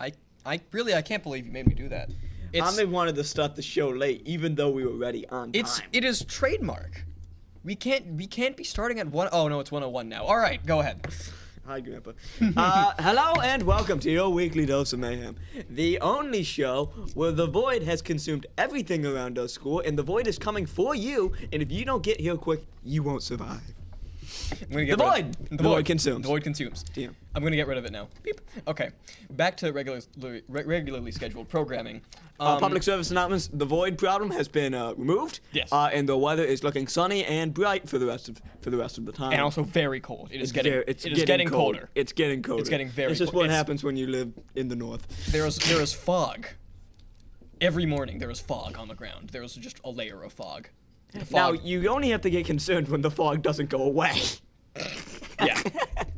I can't believe you made me do that. Ahmed wanted to start the show late, even though we were ready on time. It is trademark. We can't be starting at 1. Oh no, it's 1:01 now. All right, go ahead. Hi, Grandpa. Hello and welcome to your weekly dose of mayhem, the only show where the Void has consumed everything around our school, and the Void is coming for you. And if you don't get here quick, you won't survive. The Void consumes. The Void consumes. Damn. I'm gonna get rid of it now. Beep. Okay, back to regularly scheduled programming. Public service announcements: the Void problem has been removed. Yes. And the weather is looking sunny and bright for the rest of the time. And also very cold. It is getting cold. colder. It's getting colder. It's getting very cold. It's just what happens when you live in the north. There is fog. Every morning there is fog on the ground. There is just a layer of fog. Now you only have to get concerned when the fog doesn't go away. Yeah.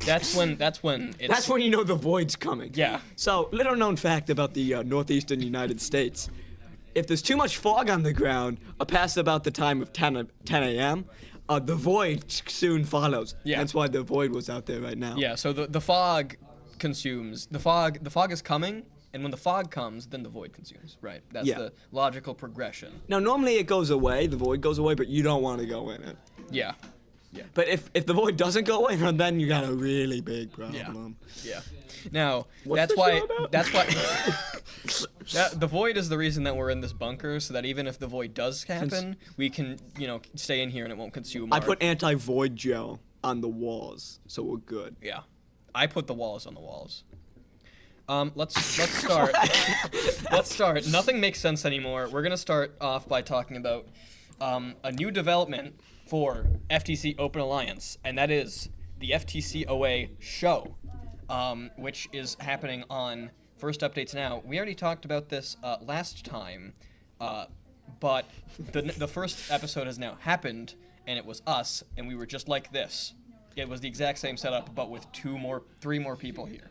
That's when it's... That's when you know the Void's coming. Yeah. So, little known fact about the northeastern United States. If there's too much fog on the ground, past about the time of 10 a.m., the Void soon follows. Yeah. That's why the Void was out there right now. Yeah, so the fog consumes... The fog is coming, and when the fog comes, then the Void consumes. Right. That's the logical progression. Now, normally it goes away, the Void goes away, but you don't want to go in it. Yeah. Yeah. But if the Void doesn't go away, then you got a really big problem. Yeah. Now, What's that's why the Void is the reason that we're in this bunker, so that even if the Void does happen, we can, stay in here and it won't consume I put anti-Void gel on the walls, so we're good. Yeah. I put the walls on the walls. Let's start. Let's start. Nothing makes sense anymore. We're gonna start off by talking about a new development for FTC Open Alliance, and that is the FTC OA show, which is happening on First Updates Now. We already talked about this last time, but the first episode has now happened, and it was us, and we were just like this. It was the exact same setup, but with 3 more people here.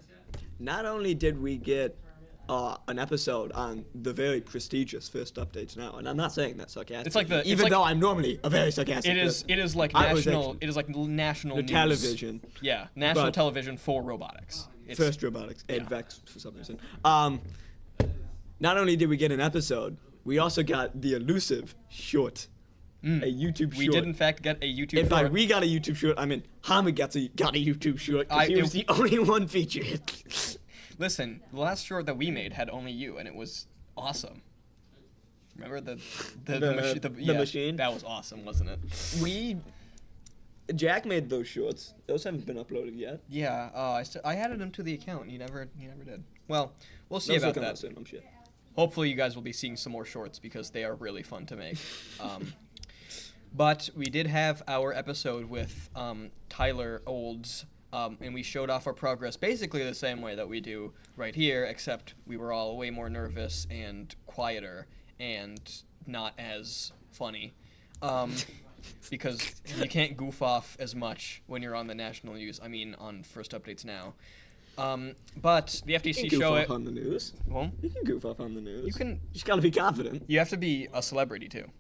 Not only did we get an episode on the very prestigious First Updates Now, and I'm not saying that sarcastically. Even though I'm normally a very sarcastic. It is like national. It is like national news. Television. Yeah, national television for robotics. First robotics. Advex for some reason. Not only did we get an episode, we also got the elusive short. A YouTube short. We did in fact get a YouTube short. short. We got a YouTube short. I mean, Hamid got a YouTube short because he was the only one featured. Listen, the last short that we made had only you, and it was awesome. Remember the machine? That was awesome, wasn't it? Jack made those shorts. Those haven't been uploaded yet. Yeah, I added them to the account, and he never did. Well, we'll see about that. Soon, I'm sure. Hopefully, you guys will be seeing some more shorts because they are really fun to make. But we did have our episode with Tyler Olds. And we showed off our progress basically the same way that we do right here, except we were all way more nervous and quieter and not as funny. Because you can't goof off as much when you're on the national news. I mean, on First Updates Now. But the FTC you can show goof off on the news. Well, you can goof off on the news. You just gotta be confident. You have to be a celebrity too.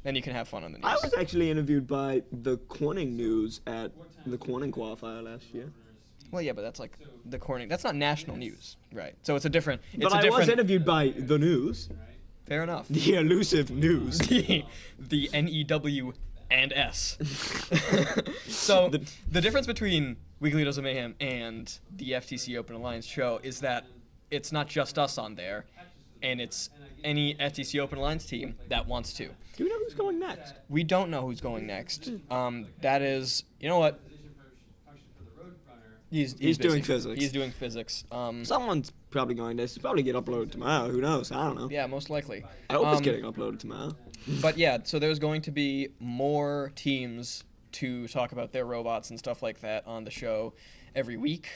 Then you can have fun on the news. I was actually interviewed by the Corning News at the Corning qualifier last year. Well, yeah, but that's like the Corning. That's not national news, right? So it's a different. I was interviewed by the news. Fair enough. The elusive news. the NEW and S. So the difference between Weekly Dose of Mayhem and the FTC Open Alliance show is that it's not just us on there, and it's any FTC Open Alliance team that wants to. Do we know who's going next? We don't know who's going next. That is, you know what? He's doing physics. He's doing physics. Someone's probably going to. It's probably get uploaded tomorrow. Who knows? I don't know. Yeah, most likely. I hope it's getting uploaded tomorrow. But yeah, so there's going to be more teams to talk about their robots and stuff like that on the show every week,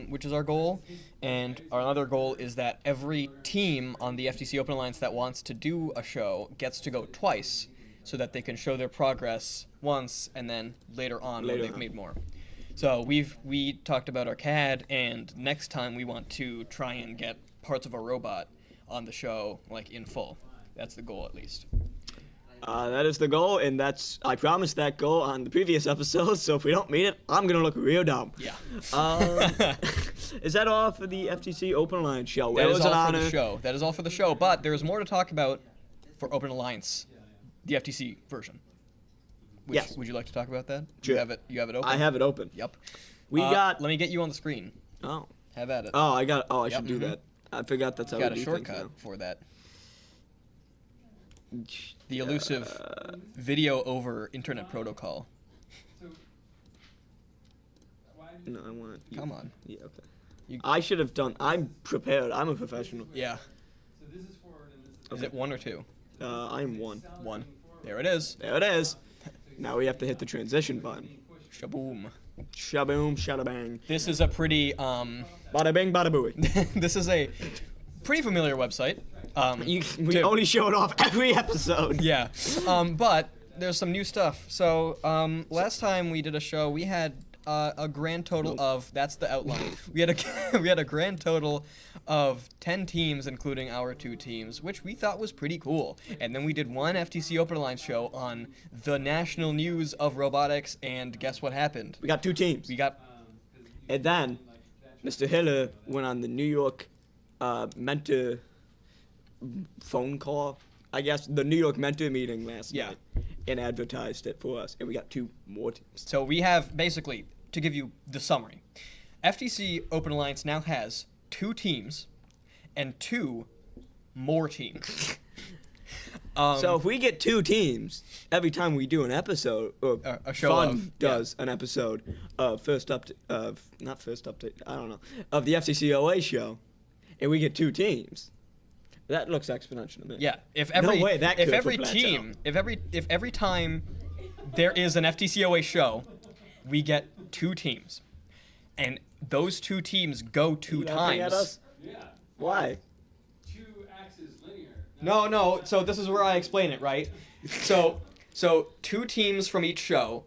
which is our goal. And our other goal is that every team on the FTC Open Alliance that wants to do a show gets to go twice so that they can show their progress once and then later on when they've made more. So we talked about our CAD, and next time we want to try and get parts of a robot on the show, like in full. That's the goal, at least. That is the goal, and I promised that goal on the previous episode, so if we don't meet it, I'm going to look real dumb. Yeah. Is that all for the FTC Open Alliance show? That It is was an all for honor. the show. That is all for the show, but there is more to talk about for Open Alliance, the FTC version. Yes. Would you like to talk about that? Sure. You have it open? I have it open. Yep. We got... Let me get you on the screen. Oh. Have at it. Oh, I Yep, should do that. I forgot that's how Got we a do things shortcut now. for that. The elusive video over internet protocol. No, I want... Come on. Yeah, okay. I should have done... I'm prepared. I'm a professional. Yeah. Is it 1 or 2? I'm 1. 1. There it is. There it is. Now we have to hit the transition button. Shaboom. Shaboom, shadabang. This is a pretty Bada bing, bada booey. this is a pretty familiar website. We only show it off every episode. Yeah. But there's some new stuff. So last time we did a show, we had a grand total of, that's the outline. We had a grand total of 10 teams, including our 2 teams, which we thought was pretty cool. And then we did one FTC Open Alliance show on the national news of robotics, and guess what happened? We got 2 teams. And then Mr. Hiller went on the New York mentor phone call, I guess, the New York mentor meeting last night, and advertised it for us, and we got 2 more teams. So we have, basically, to give you the summary, FTC Open Alliance now has 2 teams and 2 more teams. So if we get 2 teams every time we do an episode, or a show Fun does an episode of of the FCCOA show, and we get 2 teams, that looks exponential to me. Yeah, if every time there is an FTCOA show, we get 2 teams, and those 2 teams go 2 times. At us? Yeah. Why? 2 axis linear. No. So this is where I explain it, right? So 2 teams from each show.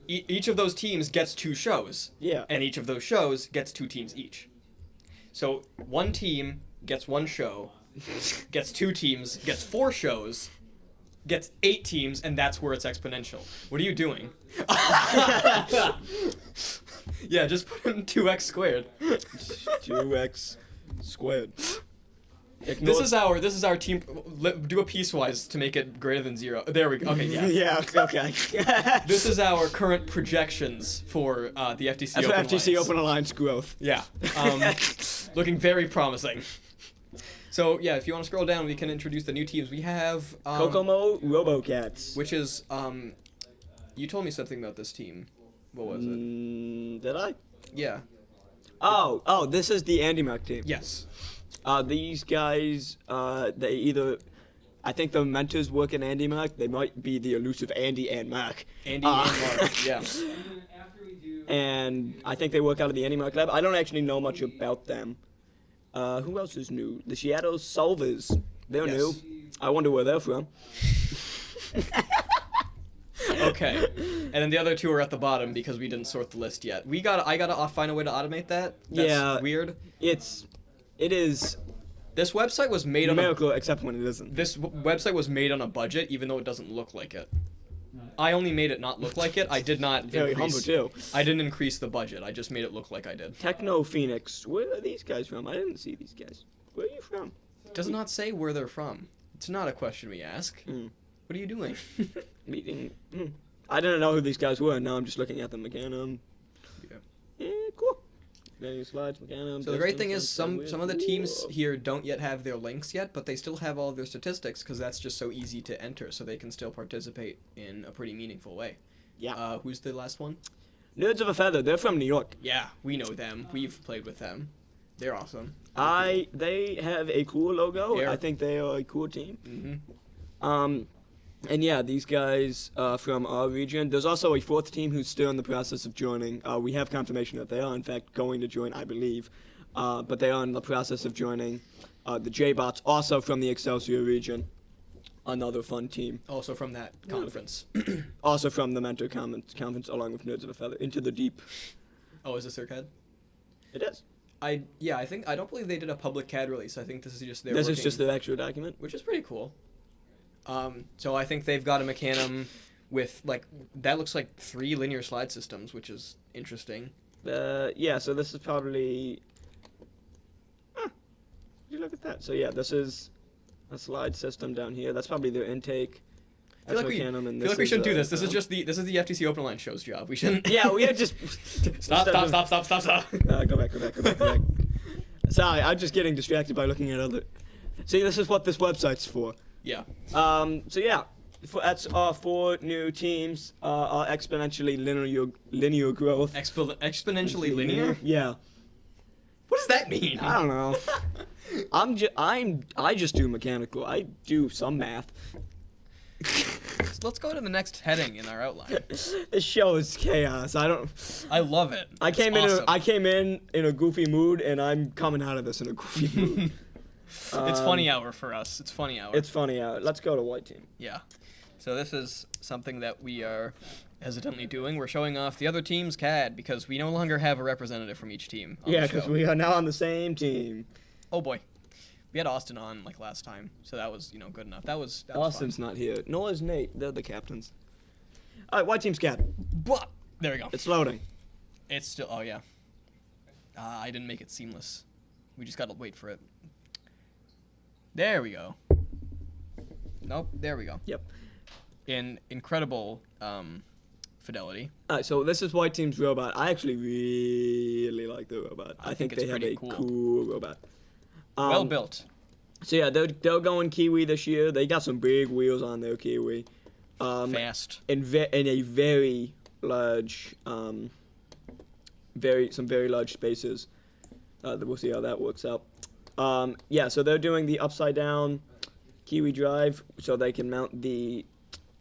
Each of those teams gets 2 shows. Yeah. And each of those shows gets 2 teams each. So 1 team gets 1 show, gets 2 teams, gets 4 shows, gets 8 teams, and that's where it's exponential. What are you doing? Yeah, just put in 2x squared. 2x squared. This is our team. Do a piecewise to make it greater than 0. There we go. Okay, yeah. Yeah, okay. This is our current projections for the FTC That's Open for FTC Alliance. Open Alliance growth. Yeah. Looking very promising. So yeah, if you want to scroll down, we can introduce the new teams. We have Kokomo Robocats. which is you told me something about this team. What was it? Did I? Yeah. Oh, this is the Andy Mac team. Yes. These guys, they either, I think the mentors work in Andy Mac. They might be the elusive Andy and Mac. Andy and Mark. Yeah. And then after we do. And I think they work out of the Andy Mac lab. I don't actually know much about them. Who else is new? The Seattle Solvers. They're Yes. new. I wonder where they're from. Okay. And then the other 2 are at the bottom because we didn't sort the list yet. I gotta find a way to automate that. That's Yeah. weird. It is This website was made on a numerical, except when it isn't. This website was made on a budget, even though it doesn't look like it. I only made it not look like it. I did not Very humble too. I didn't increase the budget. I just made it look like I did. Techno Phoenix. Where are these guys from? I didn't see these guys. Where are you from? It does not say where they're from. It's not a question we ask. Mm. What are you doing? Meeting. I didn't know who these guys were. Now I'm just looking at them again. Yeah, cool. Many slides, McCann. So the great thing is some of the teams here don't yet have their links yet, but they still have all of their statistics because that's just so easy to enter, so they can still participate in a pretty meaningful way. Yeah. Who's the last one? Nerds of a Feather. They're from New York. Yeah, we know them. We've played with them. They're awesome. They have a cool logo. Yeah. I think they are a cool team. Mm-hmm. And yeah, these guys from our region. There's also a 4th team who's still in the process of joining. We have confirmation that they are, in fact, going to join, I believe. But they are in the process of joining. The J-Bots, also from the Excelsior region. Another fun team. Also from that conference. Also from the Mentor Conference, along with Nerds of a Feather. Into the Deep. Oh, is this their CAD? It is. I don't believe they did a public CAD release. I think this is just their This is working- just the actual document. which is pretty cool. So I think they've got a Mechanum with that looks like 3 linear slide systems, which is interesting. Yeah, so this is probably... you look at that. So yeah, this is a slide system down here. That's probably their intake. I feel like we shouldn't do this. This is just the FTC Open Line show's job. We shouldn't. Yeah, we are just... Stop. Go back. Sorry, I'm just getting distracted by looking at other... See, this is what this website's for. Yeah. So yeah, that's 4 new teams, exponentially linear growth. Exponentially linear? Yeah. What does that mean? I don't know. I just do mechanical. I do some math. Let's go to the next heading in our outline. This show is chaos. I love it. I came awesome. in a goofy mood, and I'm coming out of this in a goofy mood. It's funny hour for us. It's funny hour. It's funny hour. Let's go to white team. Yeah. So this is something that we are hesitantly doing. We're showing off the other team's CAD because we no longer have a representative from each team. Yeah, because we are now on the same team. Oh boy. We had Austin on last time, so that was good enough. That was Austin's fun. not here. Nor is Nate. They're the captains. All right, white team's CAD. There we go. It's loading. It's still. Oh yeah. I didn't make it seamless. We just gotta wait for it. There we go. Nope. There we go. Yep. In incredible fidelity. All right, so this is white team's robot. I actually really like the robot. I think they have a cool robot. Well built. So yeah, they're going Kiwi this year. They got some big wheels on their Kiwi. Fast. In a very large, very large spaces. We'll see how that works out. Yeah, so they're doing the upside down Kiwi drive, so they can mount the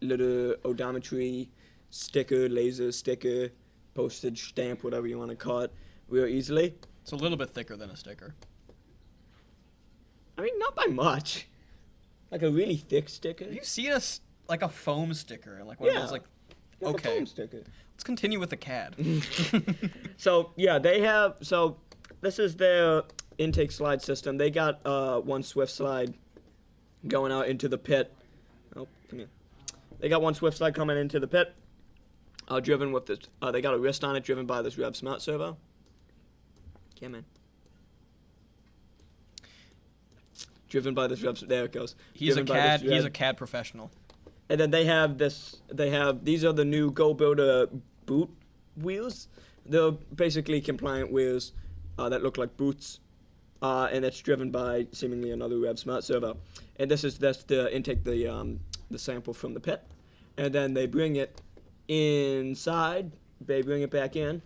little odometry sticker, laser sticker, postage stamp, whatever you want to call it, real easily. It's a little bit thicker than a sticker. I mean, not by much. Like a really thick sticker. Have you seen a foam sticker? Like one of those, Like okay. a foam sticker. Let's continue with the CAD. So, yeah, this is their intake slide system. They got one Swift slide going out into the pit. Oh, come here. They got one Swift slide coming into the pit, driven with this. They got a wrist on it, driven by this Rev Smart servo. Come in. Driven by this Rev. There it goes. He's a CAD professional. And then they have these are the new Go Builder boot wheels. They're basically compliant wheels that look like boots, and it's driven by seemingly another Rev Smart servo. And that's the intake the sample from the pit, and then they bring it inside. They bring it back in.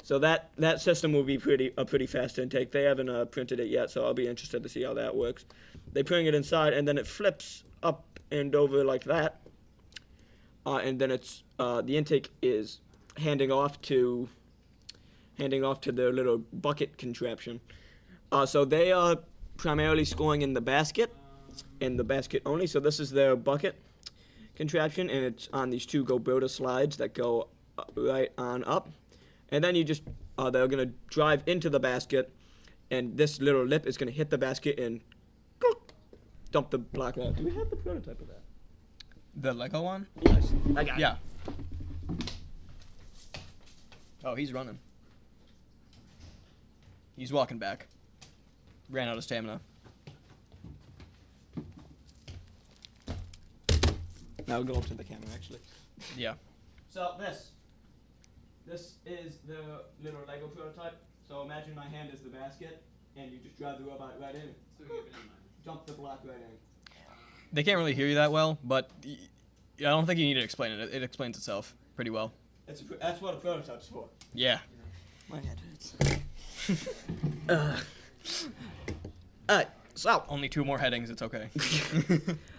So that system will be a pretty fast intake. They haven't printed it yet, so I'll be interested to see how that works. They bring it inside, and then it flips up and over like that, and then it's the intake is handing off to their little bucket contraption. So they are primarily scoring in the basket only. So this is their bucket contraption, and it's on these 2 Go Builder slides that go right on up. And then you just, they're going to drive into the basket, and this little lip is going to hit the basket and dump the block out. Do we have the prototype of that? The Lego one? Yes. I got it. Yeah. Oh, he's running. He's walking back. Ran out of stamina. Now we'll go up to the camera, actually. Yeah. So this is the little Lego prototype. So imagine my hand is the basket, and you just drive the robot right in. Dump the block right in. They can't really hear you that well, but I don't think you need to explain it. It explains itself pretty well. That's what a prototype's for. Yeah. My head hurts. Alright, so. Only 2 more headings, it's okay.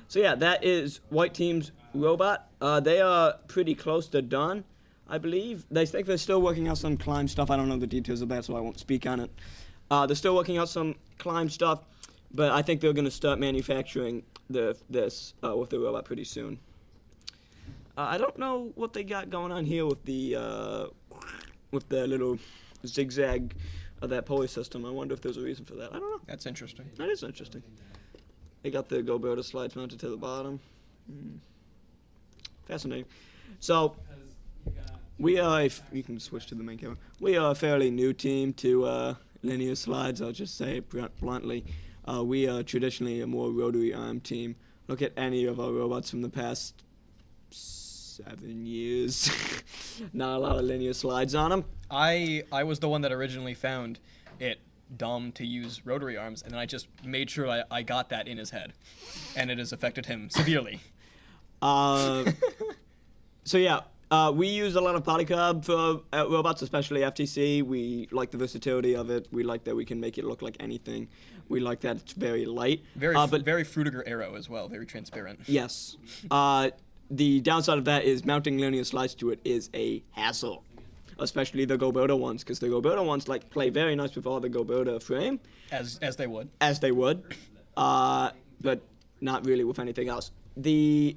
So yeah, that is white team's robot. They are pretty close to done, I believe. They think they're still working out some climb stuff. I don't know the details of that, so I won't speak on it. They're still working out some climb stuff, but I think they're going to start manufacturing this with the robot pretty soon. I don't know what they got going on here with the little zigzag of that pulley system. I wonder if there's a reason for that. I don't know. That's interesting. That is interesting. They got the Go Builder slides mounted to the bottom. Fascinating. So, we are, if you can switch to the main camera, we are a fairly new team to linear slides, I'll just say it bluntly. We are traditionally a more rotary arm team. Look at any of our robots from the past 7 years. Not a lot of linear slides on them. I was the one that originally found it dumb to use rotary arms, and then I just made sure I got that in his head, and it has affected him severely. So yeah, we use a lot of polycarb for robots, especially FTC. We like the versatility of it. We like that we can make it look like anything. We like that it's very light. Very Frutiger Aero as well, very transparent. Yes. The downside of that is mounting linear slides to it is a hassle, especially the Go Builder ones, because the Go Builder ones like play very nice with all the Go Builder frame. As they would. As they would, but not really with anything else. The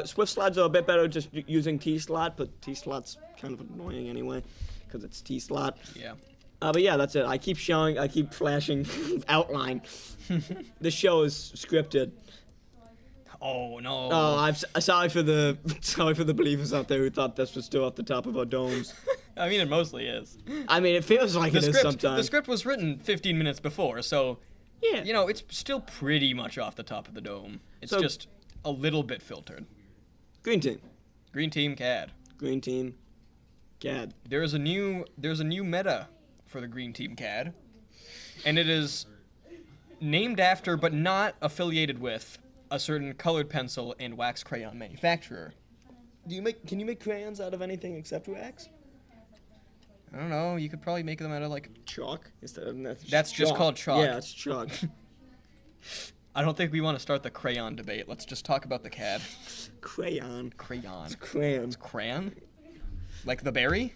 Swift slides are a bit better just using T-slot, but T-slot's kind of annoying anyway, because it's T-slot. Yeah. But yeah, that's it. I keep flashing outline. This show is scripted. Oh no. Oh, I'm sorry for the believers out there who thought this was still at the top of our domes. I mean, it mostly is. I mean, it feels like it is sometimes. The script was written 15 minutes before, so Yeah. you know, it's still pretty much off the top of the dome. It's just a little bit filtered. Green team. Green team CAD. Green team. CAD. There's a new meta for the Green Team CAD, and it is named after but not affiliated with a certain colored pencil and wax crayon manufacturer. Can you make crayons out of anything except wax? I don't know. You could probably make them out of like Chalk? That's just called chalk. Yeah, it's chalk. I don't think we want to start the crayon debate. Let's just talk about the CAD. Crayon. Crayon. It's crayon. Crayon? Like the berry?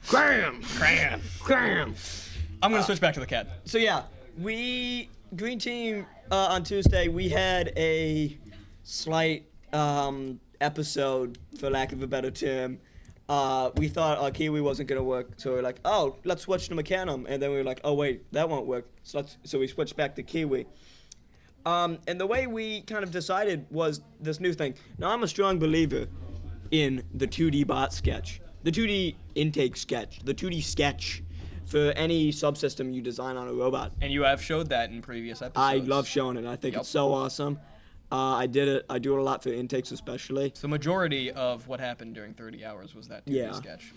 Crayon. Crayon. Crayon. I'm gonna switch back to the CAD. So yeah, Green Team on Tuesday, we had a slight episode, for lack of a better term. We thought our Kiwi wasn't gonna work, so we were like, oh, let's switch to Mechanum, and then we were like, oh wait, that won't work. So we switched back to Kiwi. And the way we kind of decided was this new thing. Now I'm a strong believer in the 2D bot sketch, the 2D intake sketch, the 2D sketch for any subsystem you design on a robot. And you have showed that in previous episodes. I love showing it. I think it's so awesome. I did it. I do it a lot for intakes especially. So the majority of what happened during 30 hours was that 2D sketch.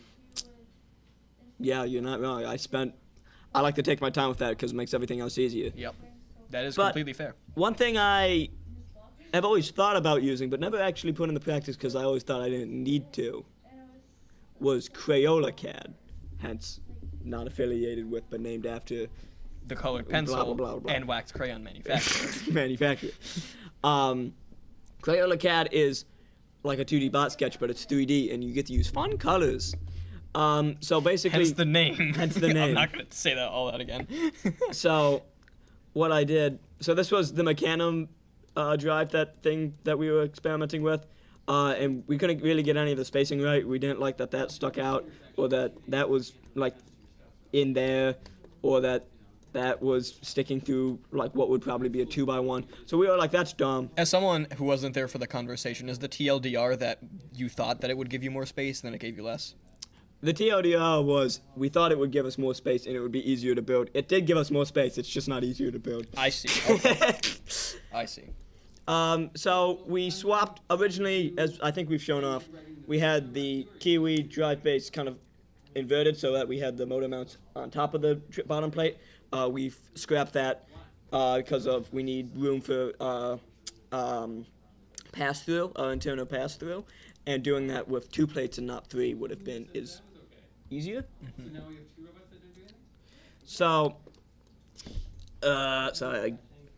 Yeah, you're not wrong. I like to take my time with that because it makes everything else easier. Yep. That is But completely fair. One thing I have always thought about using, but never actually put into practice because I always thought I didn't need to, was Crayola CAD, hence not affiliated with but named after The colored pencil blah, blah, blah. and wax crayon manufacturer. manufacturer. Crayola CAD is like a 2D bot sketch, but it's 3D, and you get to use fun colors. So basically, Hence the name. Hence the name. I'm not going to say that all that again. So what I did, so this was the Mechanum drive, that thing that we were experimenting with, and we couldn't really get any of the spacing right. We didn't like that stuck out, or that was like in there, or that was sticking through like what would probably be a 2x1. So we were like, that's dumb. As someone who wasn't there for the conversation, is the TLDR that you thought that it would give you more space and then it gave you less? The TLDR was, we thought it would give us more space and it would be easier to build. It did give us more space, it's just not easier to build. I see. Okay. I see. So we swapped, originally, as I think we've shown off, we had the Kiwi drive base kind of inverted so that we had the motor mounts on top of the bottom plate. We've scrapped that because we need room for pass-through, internal pass-through, and doing that with 2 plates and not 3 is easier. So now we have 2 robots that don't do anything? So, sorry, I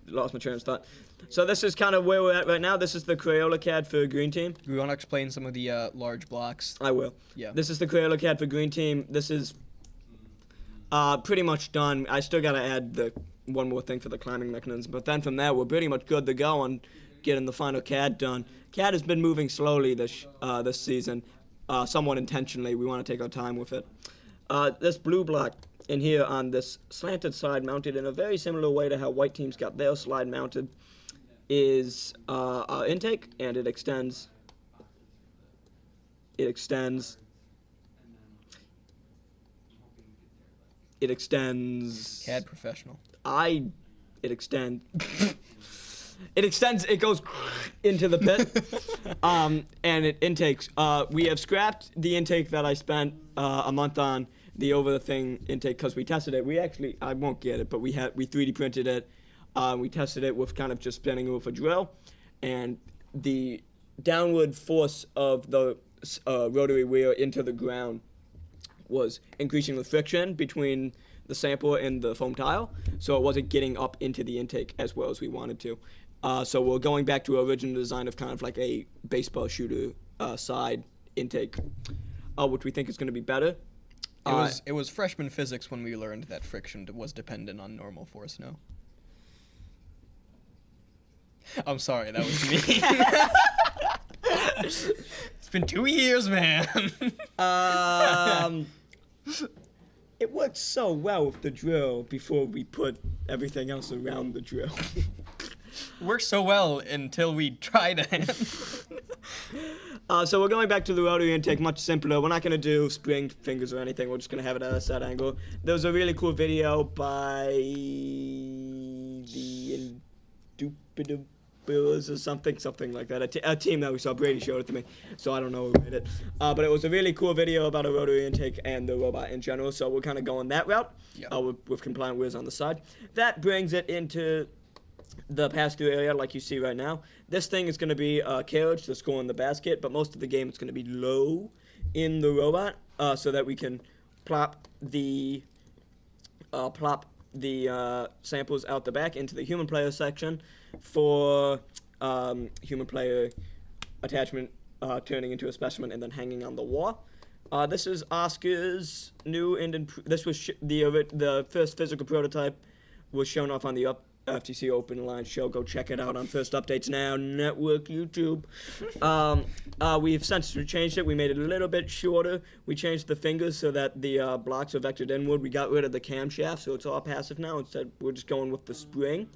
lost my train of thought. So this is kind of where we're at right now. This is the Crayola CAD for Green Team. Do we want to explain some of the large blocks? I will. Yeah. This is the Crayola CAD for Green Team. This is pretty much done. I still got to add one more thing for the climbing mechanism, but then from there, we're pretty much good to go on getting the final CAD done. CAD has been moving slowly this season, somewhat intentionally. We want to take our time with it. This blue block in here on this slanted slide mounted in a very similar way to how white teams got their slide mounted is our intake, and it extends. It extends. CAD professional. It extends. It extends. It goes into the pit, and it intakes. We have scrapped the intake that I spent a month on the over the thing intake because we tested it. We actually, I won't get it, but we 3D printed it. We tested it with kind of just spinning it with a drill, and the downward force of the rotary wheel into the ground was increasing the friction between the sample and the foam tile, so it wasn't getting up into the intake as well as we wanted to. So we're going back to our original design of kind of like a baseball shooter side intake, which we think is going to be better. It was freshman physics when we learned that friction was dependent on normal force. No. I'm sorry, that was me. It's been 2 years, man. It worked so well with the drill before we put everything else around the drill. Worked so well until we tried it. So we're going back to the rotary intake, much simpler. We're not going to do spring fingers or anything. We're just going to have it at a set angle. There was a really cool video by the Indubitables or something like that. A team that we saw. Brady showed it to me, so I don't know who made it. But it was a really cool video about a rotary intake and the robot in general, so we're kind of going that route with compliant wheels on the side. That brings it into the pass-through area like you see right now. This thing is going to be a carriage to score in the basket, but most of the game it's going to be low in the robot so that we can plop the samples out the back into the human player section for human player attachment, turning into a specimen and then hanging on the wall. This is Oscar's new and this was the first physical prototype was shown off on the FTC Open Line show. Go check it out on First Updates Now Network YouTube. We've since changed it. We made it a little bit shorter. We changed the fingers so that the blocks are vectored inward. We got rid of the camshaft, so it's all passive now. Instead, we're just going with the spring.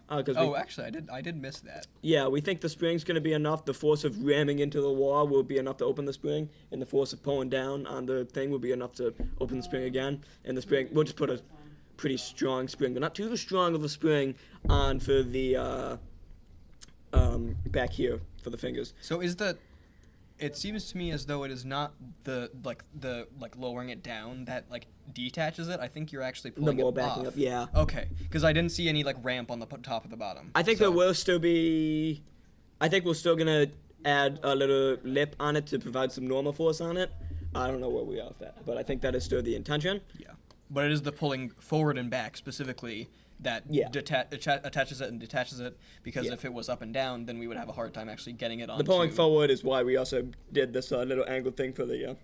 Actually, I did miss that. Yeah, we think the spring's going to be enough. The force of ramming into the wall will be enough to open the spring, and the force of pulling down on the thing will be enough to open the spring again. And the spring, we'll just put a pretty strong spring, but not too strong of a spring on for the back here for the fingers. So it seems to me as though it is not the lowering it down that like detaches it. I think you're actually pulling the more it backing off. up, yeah. Okay, because I didn't see any like ramp on the top of the bottom. I think there will still be. I think we're still gonna add a little lip on it to provide some normal force on it. I don't know where we are with that, but I think that is still the intention. Yeah. But it is the pulling forward and back specifically that attaches it and detaches it, because if it was up and down, then we would have a hard time actually getting it on. The pulling forward is why we also did this little angle thing for the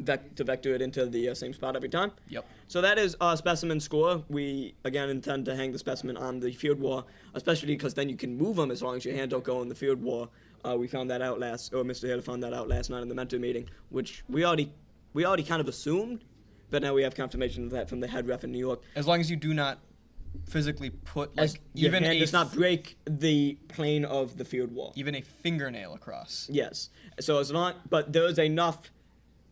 to vector it into the same spot every time. Yep. So that is our specimen score. We, again, intend to hang the specimen on the field wall, especially because then you can move them as long as your hand don't go in the field wall. We found that out Mr. Hill found that out last night in the mentor meeting, which we already kind of assumed. But now we have confirmation of that from the head ref in New York. As long as you do not physically put like your hand does not break the plane of the field wall. Even a fingernail across. Yes. So but there is enough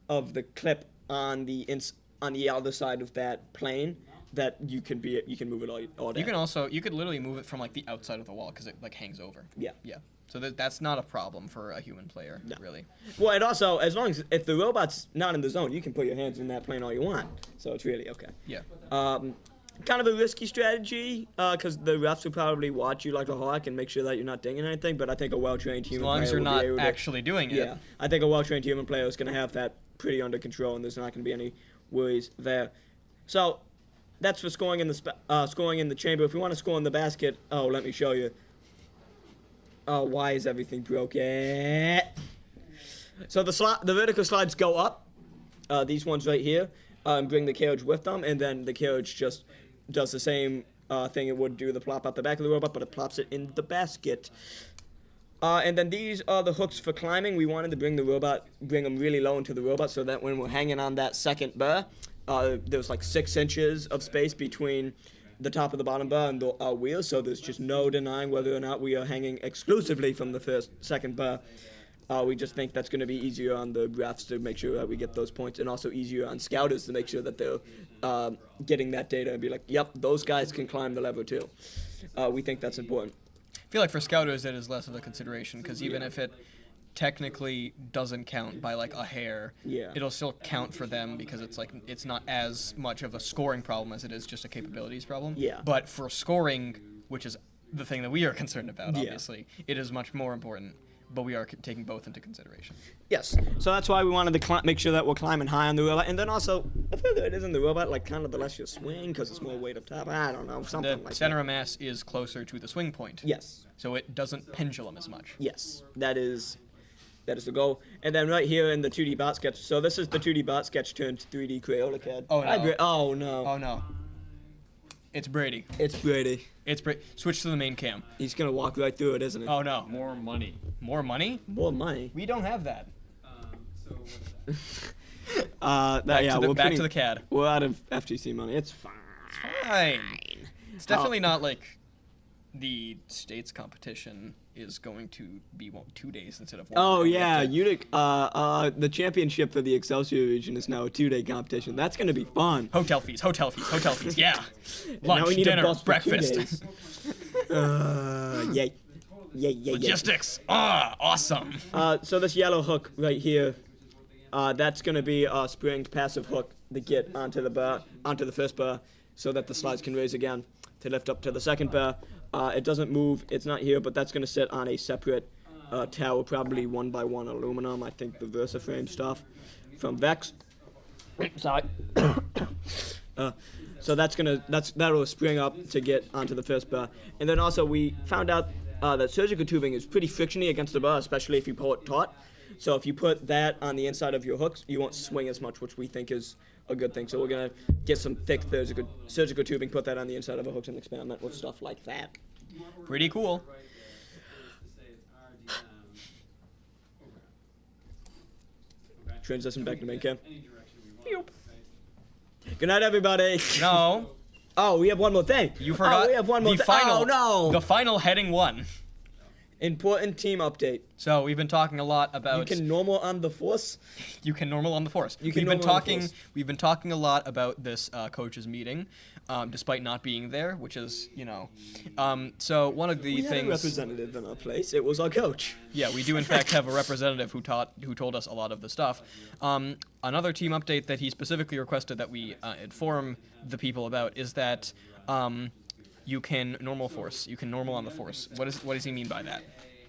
of the clip on the other side of that plane that you can move it all down. You could literally move it from like the outside of the wall because it like hangs over. Yeah. Yeah. So that's not a problem for a human player, really. Well, and also, as long as if the robot's not in the zone, you can put your hands in that plane all you want. So it's really okay. Yeah. Kind of a risky strategy because the refs will probably watch you like a hawk and make sure that you're not dinging anything. But I think a well-trained human player as long as you're not actually doing it. Yeah, I think a well-trained human player is going to have that pretty under control, and there's not going to be any worries there. So that's for scoring in the chamber. If you want to score in the basket, let me show you. Oh, why is everything broken? So the vertical slides go up, these ones right here, and bring the carriage with them, and then the carriage just does the same thing it would do the plop out the back of the robot, but it plops it in the basket. And then these are the hooks for climbing. We wanted to bring them really low into the robot so that when we're hanging on that second bar, there's like 6 inches of space between the top of the bottom bar and the wheel, so there's just no denying whether or not we are hanging exclusively from the second bar. We just think that's going to be easier on the refs to make sure that we get those points, and also easier on scouters to make sure that they're getting that data and be like, yep, those guys can climb the lever too. We think that's important. I feel like for scouters it is less of a consideration because even if it technically doesn't count by like a hair, Yeah. it'll still count for them because it's not as much of a scoring problem as it is just a capabilities problem. Yeah. But for scoring, which is the thing that we are concerned about, Yeah. obviously, it is much more important. But we are taking both into consideration. Yes. So that's why we wanted to make sure that we're climbing high on the robot, and then also the further it is in the robot, like kind of the less you swing because it's more weight up top. I don't know, something The like center that. of mass is closer to the swing point. Yes. So it doesn't pendulum as much. Yes. That is the goal. And then right here in the 2D bot sketch. So this is the 2D bot sketch turned 3D Crayola CAD. Oh, no. Oh no. Oh no. It's Brady. It's Brady. Switch to the main cam. He's gonna walk right through it, isn't he? Oh no. More money. More money? More money. We don't have that. So what's that? Back to the CAD. We're out of FTC money. It's fine. Fine. It's definitely not like the states competition is going to be 2 days instead of 1. Oh We yeah, have to- Utic. The championship for the Excelsior region is now a 2-day competition. That's gonna be fun. Hotel fees. Yeah. Now Lunch, we need a dinner, bus for 2 breakfast. days. Yay. Yay. Logistics. Awesome. So this yellow hook right here, that's gonna be a springed passive hook to get onto the first bar, so that the slides can raise again to lift up to the second bar. It doesn't move. It's not here, but that's gonna sit on a separate tower, probably 1x1 aluminum. I think the VersaFrame stuff from Vex. Sorry. So that'll spring up to get onto the first bar, and then also we found out that surgical tubing is pretty frictiony against the bar, especially if you pull it taut. So if you put that on the inside of your hooks, you won't swing as much, which we think is a good thing. So we're gonna get some thick surgical tubing, put that on the inside of our hooks, and experiment with stuff like that. Pretty cool. Transition back to main cam. Good night, everybody. No. Oh, we have one more thing. You forgot Oh, we have one more the thing. final. Oh no. The final heading 1. Important team update. So we've been talking a lot about. You can normal on the force. You can normal on the force. You can We've been normal on the talking. force. We've been talking a lot about this coaches meeting, despite not being there, which is So one of the We had a things. representative in our place. It was our coach. Yeah, we do in fact have a representative who told us a lot of the stuff. Another team update that he specifically requested that we inform the people about is that you can normal force. You can normal on the force. What does he mean by that?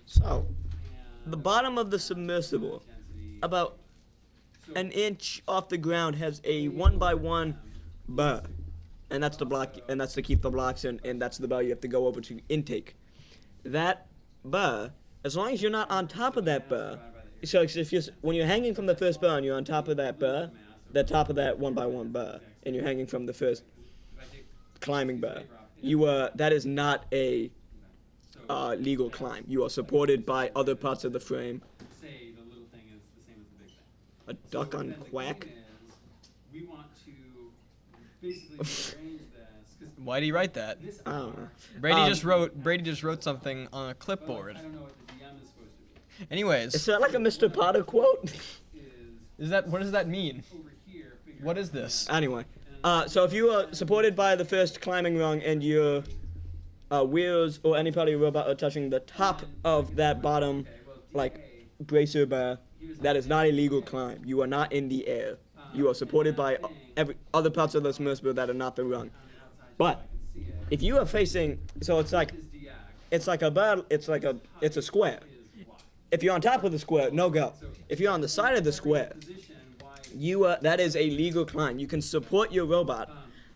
So, the bottom of the submersible, about an inch off the ground, has a 1x1 bar, and that's the block, and that's to keep the blocks in, and that's the bar you have to go over to intake. That bar, as long as you're not on top of that bar, so when you're hanging from the first bar and you're on top of that bar, the top of that 1x1 bar, and you're hanging from the first climbing bar, that is not a legal climb. You are supported by other parts of the frame. Say the little thing is the same as the big thing. A duck on quack. We want to basically arrange this because Why do you write that? I don't know. Brady just wrote something on a clipboard. I don't know what the DM is supposed to be. Anyways, Is that like a Mr. Potter quote? what does that mean? Over here, figure What is this? Anyway, so if you are supported by the first climbing rung and your wheels or any part of your robot are touching the top of that bottom, like, bracer bar, that is not a legal climb. You are not in the air. You are supported by every other parts of the submersible that are not the rung. But if you are facing, so it's like a bar, it's a square. If you're on top of the square, no go. If you're on the side of the square, that is a legal climb. You can support your robot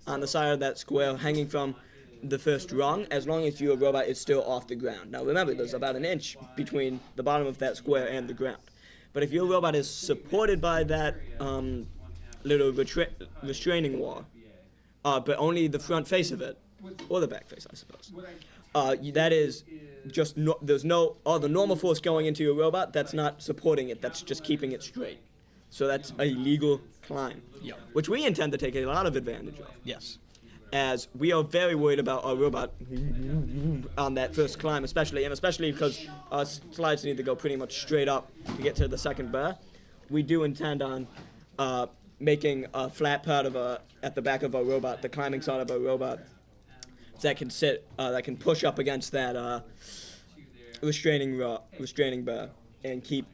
on the side of that square, hanging from the first rung, as long as your robot is still off the ground. Now remember, there's about an inch between the bottom of that square and the ground. But if your robot is supported by that little restraining wall, but only the front face of it, or the back face, I suppose, that is just there's no all the normal force going into your robot. That's not supporting it. That's just keeping it straight. So that's a legal climb. Yeah. Which we intend to take a lot of advantage of. Yes. As we are very worried about our robot on that first climb, especially because our slides need to go pretty much straight up to get to the second bar. We do intend on making a flat part at the back of our robot, the climbing side of our robot, that can that can push up against that restraining bar and keep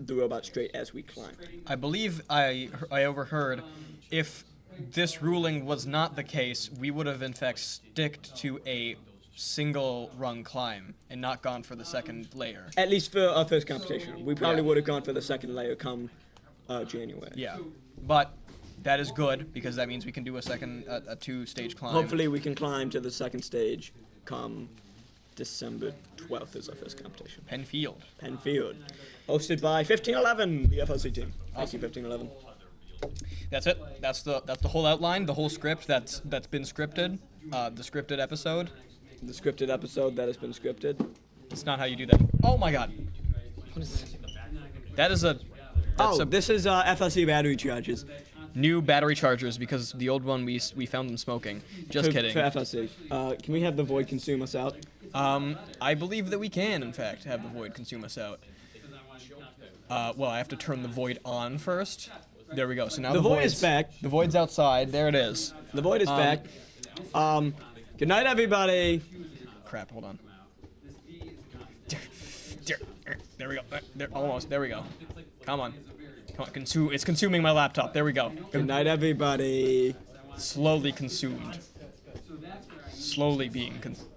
the robot straight as we climb. I believe I overheard if this ruling was not the case, we would have in fact sticked to a single rung climb and not gone for the second layer. At least for our first competition. We probably Yeah. would have gone for the second layer come January. Yeah, but that is good because that means we can do a two-stage climb. Hopefully we can climb to the second stage come December 12th is our first competition. Penfield. Penfield. Hosted by 1511, the FLC team. Thank you, 1511. That's it. That's the whole outline, the whole script that's been scripted. The scripted episode. The scripted episode that has been scripted. It's not how you do that. Oh my God. That is a. That's a This is FLC battery charges. new battery chargers because the old one we found them smoking. Just kidding. For FLC. Can we have the void consume us out? I believe that we can, in fact, have the void consume us out. Well, I have to turn the void on first. There we go. So now The void void's is back. The void's outside. There it is. The void is back. Good night, everybody. Crap. Hold on. There we go. There, almost. There we go. Come on. Come on. It's consuming my laptop. There we go. Good night, everybody. Slowly consumed. Slowly being consumed.